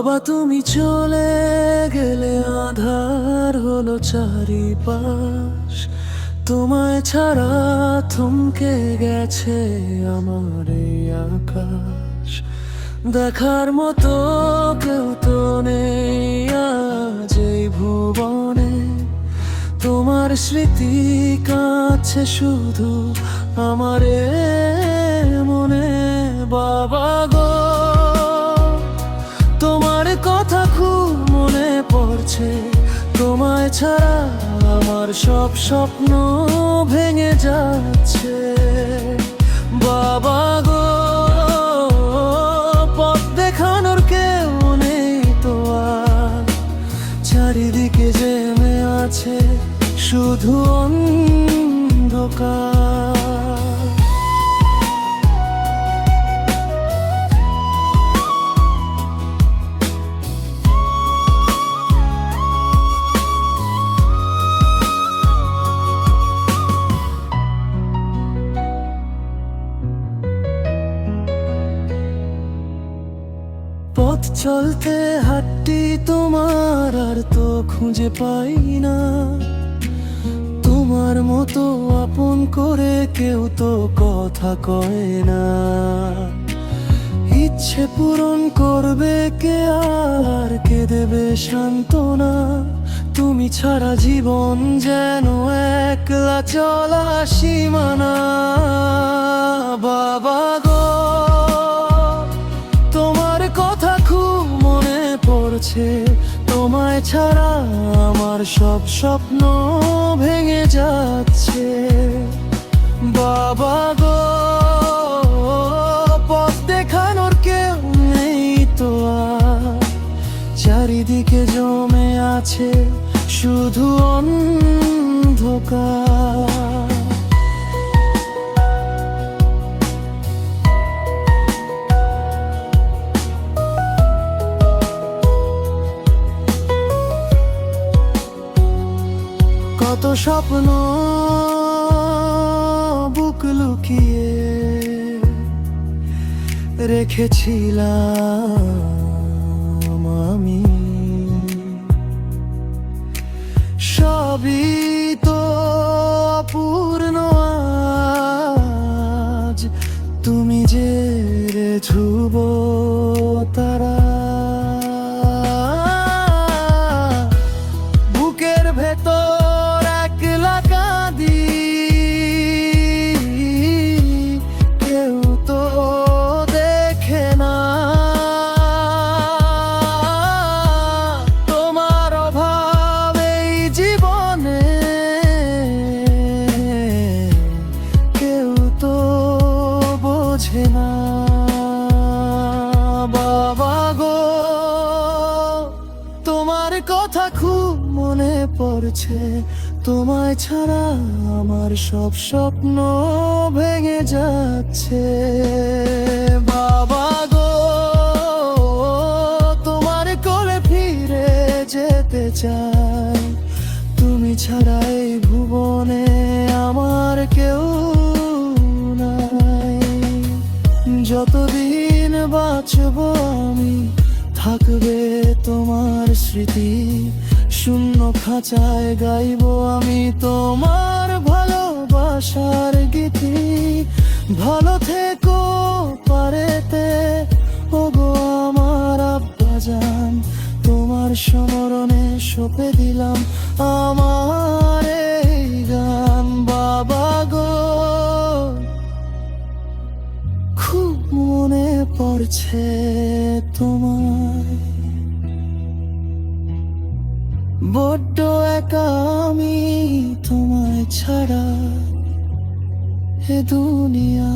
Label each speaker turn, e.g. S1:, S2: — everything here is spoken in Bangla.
S1: বাবা তুমি চলে গেলে আধার হলো চারিপাশ, তোমায় ছাড়া থমকে গেছে আমার এই আকাশ। দেখার মতো কেউ তো নেই আজ এই ভুবনে, তোমার স্মৃতি কাছে শুধু আমার মনে। বাবা গো, তোমার কথা খুব মনে পড়ছে, তোমায় ছাড়া আমার সব স্বপ্ন ভেঙে যাচ্ছে। বাবা গো, পথ দেখানোর কেউ নেই তো আর, চারিদিকে জেমে আছে শুধু অন্ধকার। পথ চলতে হাঁটি তোমার আর তো খুঁজে পাই না, তোমার মতো আপন করে কেউ তো কথা কয় না। ইচ্ছে পূরণ করবে কে আর কে দেবে সান্ত্বনা, তুমি ছাড়া জীবন যেন একলা চলা সীমানা। বাবা গো, তোমার কথা খুব মনে পড়ছে, তোমায় ছাড়া আমার সব স্বপ্ন ভেঙে যাচ্ছে। বাবা গো, পথ দেখানোর কেউ নেই তো আর, চারিদিকে জমে আছে শুধু অন্ধকার। কত স্বপ্ন বুক লুকিয়ে রেখেছিলাম আমি, সবই তো অপূর্ণ আজ, তুমি যে ধ্রুব তারা। বুকের ভেতর একলা কাঁদি, কেউ তো দেখে না, তোমার অভাব এই জীবনে কেউ তো বোঝে না। বাবা গো, তোমার কথা খুব মনে পড়ছে, তোমায় ছাড়া আমার সব স্বপ্ন ভেঙে যাচ্ছে। বাবা গো, তোমার কোলে ফিরে যেতে চাই, তুমি ছাড়া এই ভুবনে আমার কেউ নাই। যতদিন বাঁচব আমি থাকবে তোমার স্মৃতি, শূন্য খাঁচায় গাইব আমি তোমার ভালোবাসার গীতি। ভালো থেকো পারেতে ওগো আমার আব্বাজান, তোমার স্মরণে সঁপে দিলাম আমার এই গান। বাবা গো, খুব মনে পড়ছে তোমার, বড্ড একা আমি তোমায় ছাড়া এ দুনিয়া।